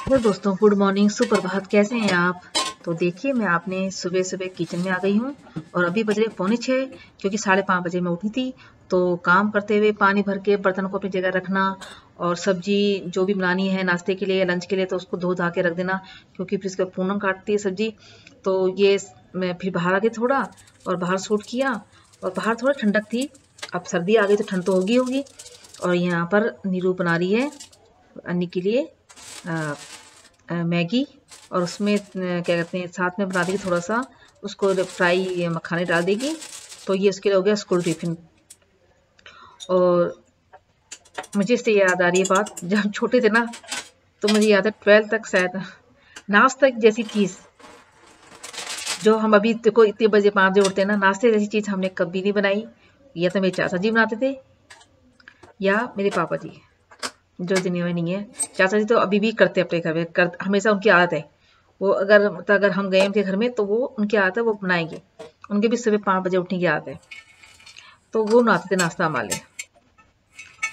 Hello दोस्तों, good morning, सुप्रभात। कैसे हैं आप? तो देखिए, मैं आपने सुबह सुबह किचन में आ गई हूँ और अभी बज रहे 5:45 क्योंकि 5:30 बजे मैं उठी थी। तो काम करते हुए पानी भर के बर्तनों को अपनी जगह रखना और सब्जी जो भी बनानी है नाश्ते के लिए या लंच के लिए तो उसको धो धा के रख देना, क्योंकि फिर इसके बाद पूनम काटती है सब्जी। तो ये मैं फिर बाहर आ गई थोड़ा और बाहर शूट किया और बाहर थोड़ा ठंडक थी। अब सर्दी आ गई तो ठंड तो होगी होगी। और यहाँ पर नीरू बना रही है अन्नी के लिए मैगी, और उसमें क्या कहते हैं साथ में बना देगी थोड़ा सा उसको फ्राई मखाने डाल देगी। तो ये उसके लिए हो गया स्कूल टिफिन। और मुझे इससे याद आ रही है बात, जब हम छोटे थे ना तो मुझे याद है 12th तक शायद नाश्ता जैसी चीज़ जो हम अभी देखो इतने बजे 5 बजे उठते हैं ना, नाश्ते जैसी चीज़ हमने कभी नहीं बनाई। या तो मेरे चाचा जी बनाते थे या मेरे पापा जी, जो दुनिया में नहीं है। चाचा जी तो अभी भी करते अपने घर में, हमेशा उनकी आदत है। वो अगर हम गए उनके घर में तो वो उनकी आदत है, वो बनाएंगे। उनके भी सुबह 5 बजे उठने की आदत है। तो वो बनाते थे नाश्ता हमारे।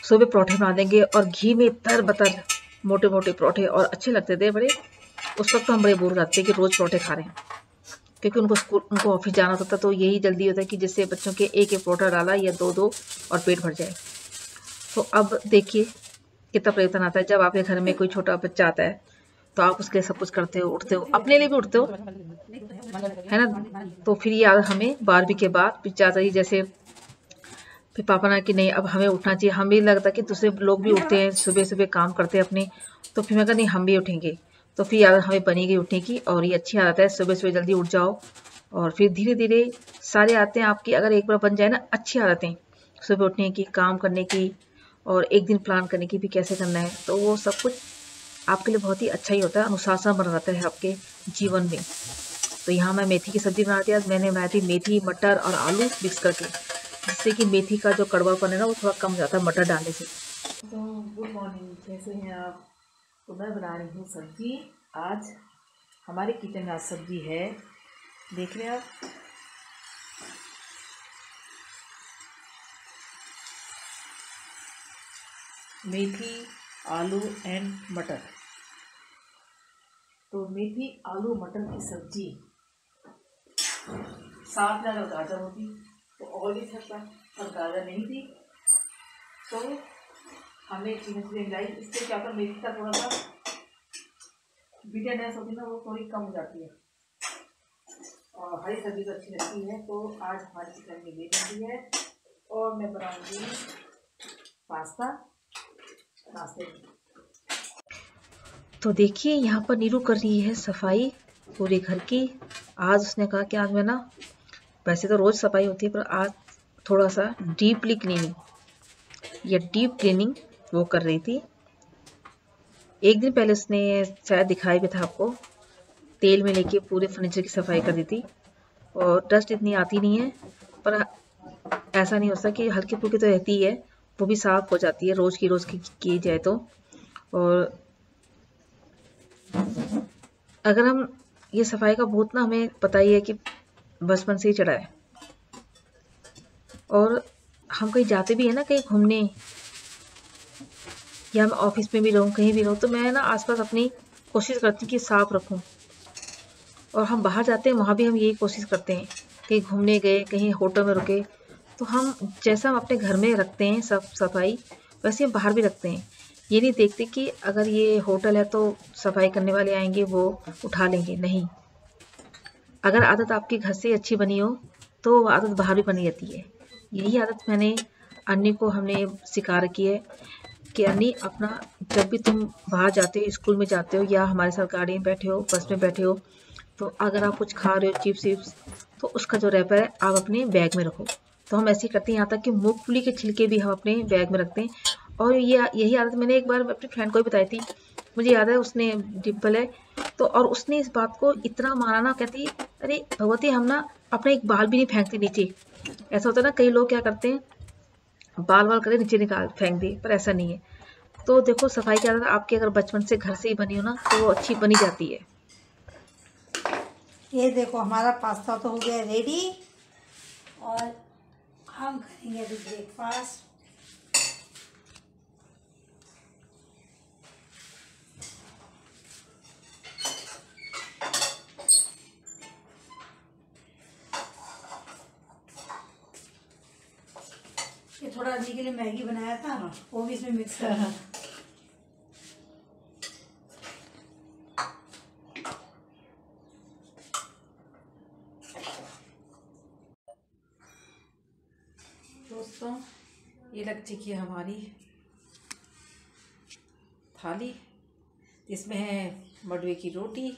सुबह परोठे बना देंगे और घी में तर बतर मोटे मोटे परोठे, और अच्छे लगते थे बड़े। उस वक्त तो हम बड़े बोर हो जाते कि रोज परोठे खा रहे हैं, क्योंकि उनको ऑफिस जाना होता था। तो यही जल्दी होता है कि जिससे बच्चों के एक एक परोठा डाला या दो दो और पेट भर जाए। तो अब देखिए कितना परिवर्तन आता है जब आपके घर में कोई छोटा बच्चा आता है तो आप उसके लिए सब कुछ करते हो, उठते हो, अपने लिए भी उठते हो, है ना। तो फिर ये आदत हमें 12वीं के बाद फिर चाचा जी जैसे फिर पापा ने कि नहीं अब हमें उठना चाहिए। हमें भी लगता कि दूसरे लोग भी उठते हैं सुबह सुबह काम करते हैं अपने, तो फिर मैं कहा नहीं हम भी उठेंगे। तो फिर आदत हमें बनी गई उठने की, और ये अच्छी आदत है सुबह सुबह जल्दी उठ जाओ। और फिर धीरे धीरे सारी आदतें आपकी अगर एक बार बन जाए ना, अच्छी आदतें सुबह उठने की, काम करने की, और एक दिन प्लान करने की भी कैसे करना है, तो वो सब कुछ आपके लिए बहुत ही अच्छा ही होता है, अनुशासन बना रहता है आपके जीवन में। तो यहाँ मैं मेथी की सब्जी बना दिया। मैंने बनाई थी मेथी मटर और आलू मिक्स करके, जिससे कि मेथी का जो कड़वापन है ना वो थोड़ा कम हो जाता है मटर डालने से। तो गुड मॉर्निंग, कैसे हैं आप? तो मैं बना रही हूँ सब्जी। आज हमारे किचन में आज सब्जी है, देख रहे हैं आप, मेथी आलू एंड मटर। तो मेथी आलू मटर की सब्जी, साथ में अगर गाजर होती तो और भी अच्छा, पर गाजर नहीं थी तो हमने चीनी मिलाई। इससे क्या होता है मेथी का थोड़ा सा बिटरनेस होती है ना, वो थोड़ी कम हो जाती है और हरी सब्जी तो अच्छी लगती है। तो आज हमारी किचन में ये बन रही है और मैं बनाऊंगी पास्ता नाश्ते में। तो देखिए यहाँ पर नीरू कर रही है सफाई पूरे घर की। आज उसने कहा कि आज मैं ना, वैसे तो रोज सफाई होती है पर आज थोड़ा सा डीपली क्लीनिंग या डीप क्लीनिंग वो कर रही थी। एक दिन पहले उसने शायद दिखाई भी था आपको, तेल में लेके पूरे फर्नीचर की सफाई कर दी थी। और डस्ट इतनी आती नहीं है, पर ऐसा नहीं होता कि हल्की फुल्की तो रहती है, वो भी साफ हो जाती है रोज की जाए तो। और अगर हम ये सफाई का भूत ना हमें पता ही है कि बचपन से ही चढ़ा है। और हम कहीं जाते भी है ना, कहीं घूमने या मैं ऑफिस में भी रहूँ कहीं भी रहूँ, तो मैं ना आसपास अपनी कोशिश करती हूँ कि साफ रखूँ। और हम बाहर जाते हैं वहाँ भी हम यही कोशिश करते हैं, कहीं घूमने गए, कहीं होटल में रुके, तो हम जैसा हम अपने घर में रखते हैं सब सफाई, वैसे हम बाहर भी रखते हैं। ये नहीं देखते कि अगर ये होटल है तो सफाई करने वाले आएंगे वो उठा लेंगे, नहीं। अगर आदत आपके घर से अच्छी बनी हो तो वो आदत बाहर भी बनी रहती है। यही आदत मैंने अन्नी को हमने सिखा रखी है कि अन्नी अपना, जब भी तुम बाहर जाते हो, स्कूल में जाते हो या हमारे साथ गाड़ी में बैठे हो, बस में बैठे हो, तो अगर आप कुछ खा रहे हो चिप्स विप्स, तो उसका जो रैपर है आप अपने बैग में रखो। तो हम ऐसे ही करते हैं, यहाँ तक कि मूंगफली के छिलके भी हम अपने बैग में रखते हैं। और ये यही आदत मैंने एक बार अपनी फ्रेंड को भी बताई थी, मुझे याद है, उसने डिम्पल है तो, और उसने इस बात को इतना माना ना, कहती अरे भगवती हम ना अपना एक बाल भी नहीं फेंकते नीचे। ऐसा होता है ना, कई लोग क्या करते हैं बाल वाल करे नीचे निकाल फेंक दे, पर ऐसा नहीं है। तो देखो सफाई की आदत आपकी अगर बचपन से घर से ही बनी हो ना तो वो अच्छी बनी जाती है। ये देखो हमारा पास्ता तो हो गया रेडी और हम करेंगे अभी ब्रेकफास्ट। थोड़ा अन्नी के लिए मैगी बनाया था, वो भी इसमें मिक्स कर दिया। दोस्तों ये लग चुकी है हमारी थाली। इसमें है मडवे की रोटी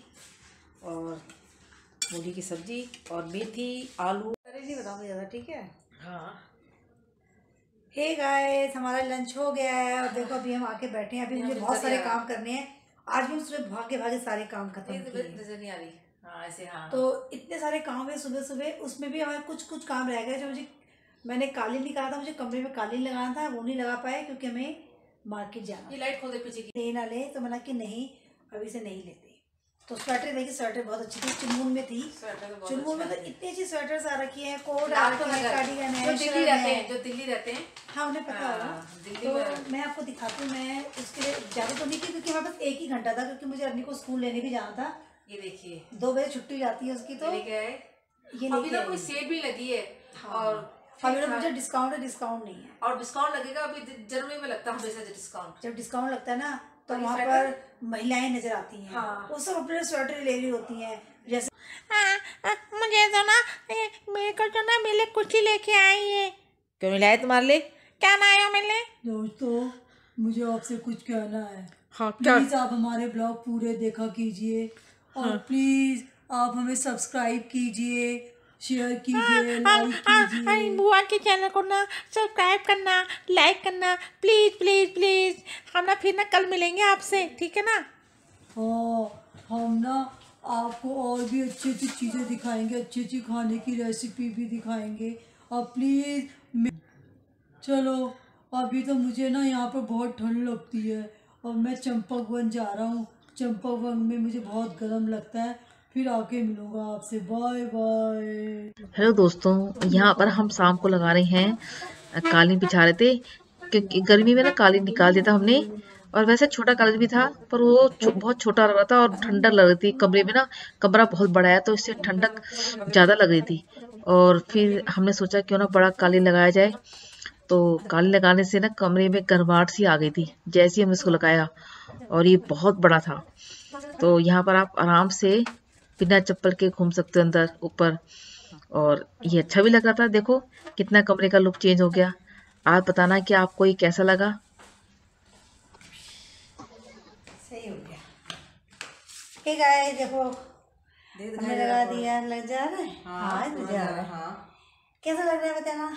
और मूली की सब्जी और मेथी, आलू। अरे नहीं बताऊंगी ज़्यादा, ठीक है? हाँ। हे गाइस, हमारा लंच हो गया है और देखो अभी हम आके बैठे हैं। अभी मुझे बहुत सारे काम करने हैं। आज भी सुबह भागे भागे सारे काम खत्म किए। नजर नहीं आ रही। हाँ ऐसे, हाँ। तो इतने सारे काम है सुबह सुबह, उसमें भी हमारे कुछ काम रह गए। जो मैंने कालीन निकाला था, मुझे कमरे में कालीन लगाना था, वो नहीं लगा पाए क्योंकि हमें मार्केट जाना। ये लाइट खोल दे पीछे की। ले ना ले तो मना कि नहीं अभी से नहीं लेते। तो स्वेटर देखिए, स्वेटर बहुत अच्छी थी, चुनमुन में थी। चुनमुन में तो इतनी अच्छी स्वेटर्स आ रखी है, कोट आ रखी है, कार्डिगन है। जो दिल्ली रहते हैं हाँ उन्हें पता होगा। तो मैं आपको दिखाती हूँ। मैं उसके लिए ज़्यादा तो नहीं की क्योंकि हमारे पास 1 ही घंटा था, क्योंकि मुझे अरनी को स्कूल लेने भी जाना था। ये देखिए 2 बजे छुट्टी जाती है उसकी। तो ये अभी ना कोई सेल भी लगी है। और अभी मुझे डिस्काउंट नहीं है। और डिस्काउंट लगेगा अभी जनवरी में लगता है हमेशा डिस्काउंट। जब डिस्काउंट लगता है ना तो वहाँ पर महिलाएं नजर आती हैं। हाँ। वो सब अपने स्वेटर ले रही होती हैं। जैसे मुझे तो ना मेरे को तो ना मेरे कुछ ही लेके आई है। क्यों नहीं लाए तुम्हारे लिए? क्या लाया मेरे लिए? दोस्तों मुझे आपसे कुछ कहना है। हाँ, प्लीज आप हमारे ब्लॉग पूरे देखा कीजिए और प्लीज आप हमें सब्सक्राइब कीजिए, शेयर कीजिए, लाइक कीजिए। बुआ के चैनल को ना सब्सक्राइब करना, लाइक करना, प्लीज प्लीज प्लीज। हम ना फिर ना कल मिलेंगे आपसे, ठीक है ना? हाँ, हम ना आपको और भी अच्छी अच्छी चीज़ें दिखाएंगे, अच्छी अच्छी खाने की रेसिपी भी दिखाएंगे। और प्लीज़ चलो, अभी तो मुझे ना यहाँ पर बहुत ठंड लगती है और मैं चंपकवन जा रहा हूँ। चंपकवन में मुझे बहुत गर्म लगता है। फिर आके मिलूंगा आपसे। Bye bye. हेलो दोस्तों, यहाँ पर हम शाम को लगा रहे हैं, कालीन बिछा रहे थे क्योंकि गर्मी में ना कालीन निकाल दिया था हमने। और वैसे छोटा कालीन भी था पर वो बहुत छोटा लग रहा था और ठंडक लग रही थी कमरे में ना। कमरा बहुत बड़ा है तो इससे ठंडक ज़्यादा लग रही थी। और फिर हमने सोचा क्यों ना बड़ा कालीन लगाया जाए। तो कालीन लगाने से ना कमरे में गर्माहट सी आ गई थी जैसे ही हमने इसको लगाया। और ये बहुत बड़ा था। तो यहाँ पर आप आराम से बिना चप्पल के घूम सकते हो अंदर ऊपर। और ये अच्छा भी लग रहा था। देखो कितना कमरे का लुक चेंज हो गया। आप बताना कि आपको ये कैसा लगा। सही हो गया। हे गाइस देखो हमने लगा दिया। लग जा रहा है? हाँ लग जा रहा है। हाँ कैसा लग रहा है बताना।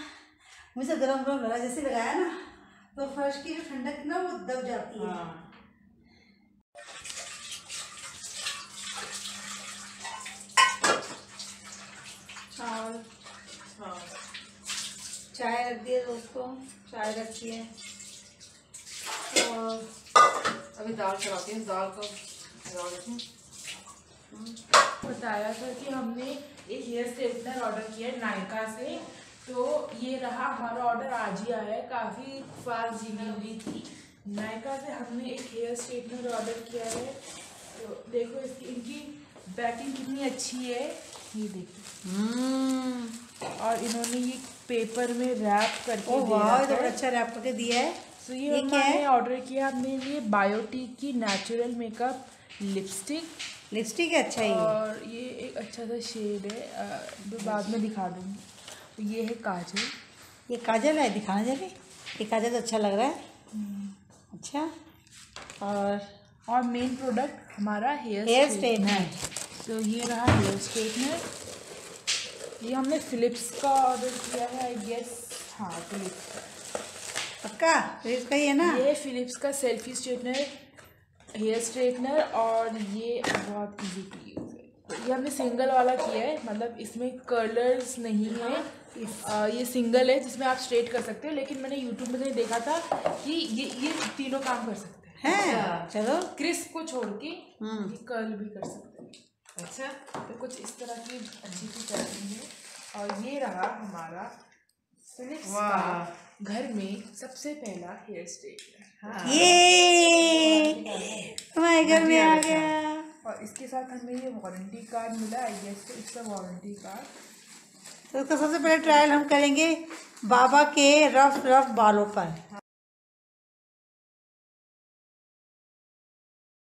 मुझे गरम गरम लगा, जैसे लगाया ना तो फर्श की जो ठंडक ना वो दब जाती है। चाय रख दी है दोस्तों, चाय रखी है और अभी दाल चढ़ाती हूँ। दाल को बताया था कि हमने एक हेयर स्ट्रेटनर ऑर्डर किया है नायका से। तो ये रहा हमारा ऑर्डर, आज ही आया है। काफ़ी फास्ट डिलीवरी थी। नायका से हमने एक हेयर स्ट्रेटनर ऑर्डर किया है। तो देखो इनकी पैकिंग कितनी अच्छी है, ये देखो। और इन्होंने ये पेपर में रैप करके अच्छा रैप करके दिया है। तो ये हमने ऑर्डर किया अपने लिए बायोटिक की नेचुरल मेकअप लिपस्टिक है। अच्छा, और ये एक अच्छा सा शेड है, जो बाद में दिखा दूँगी। तो ये है काजल। ये काजल है, दिखाना जरा। ये काजल तो अच्छा लग रहा है। अच्छा, और मेन प्रोडक्ट हमारा हेयर स्ट्रेटनर। तो ये रहा हेयर स्ट्रेटनर। ये हमने फिलिप्स का ऑर्डर किया है, आई गेस। हाँ फिलिप्स का पक्का फिलिप्स का ही है ना। ये फिलिप्स का सेल्फी स्ट्रेटनर हेयर स्ट्रेटनर और ये बहुत इजी टू यूज़ है। तो ये हमने सिंगल वाला किया है, मतलब इसमें कर्लर्स नहीं है। ये सिंगल है जिसमें आप स्ट्रेट कर सकते हो। लेकिन मैंने यूट्यूब में देखा था कि ये तीनों काम कर सकते हैं। चलो क्रिस्प को छोड़ के ये कर्ल भी कर सकते हैं। अच्छा, तो कुछ इस तरह की अच्छी सी पैकिंग है। और ये रहा हमारा फिलिप्स का घर में सबसे पहला हेयर स्ट्रेटनर। ये हमारे घर में आ गया। और इसके साथ हमें ये वारंटी कार्ड मिला, आई गेस। तो इसका वारंटी कार्ड तो इसका सबसे पहले ट्रायल हम करेंगे बाबा के रफ रफ बालों पर।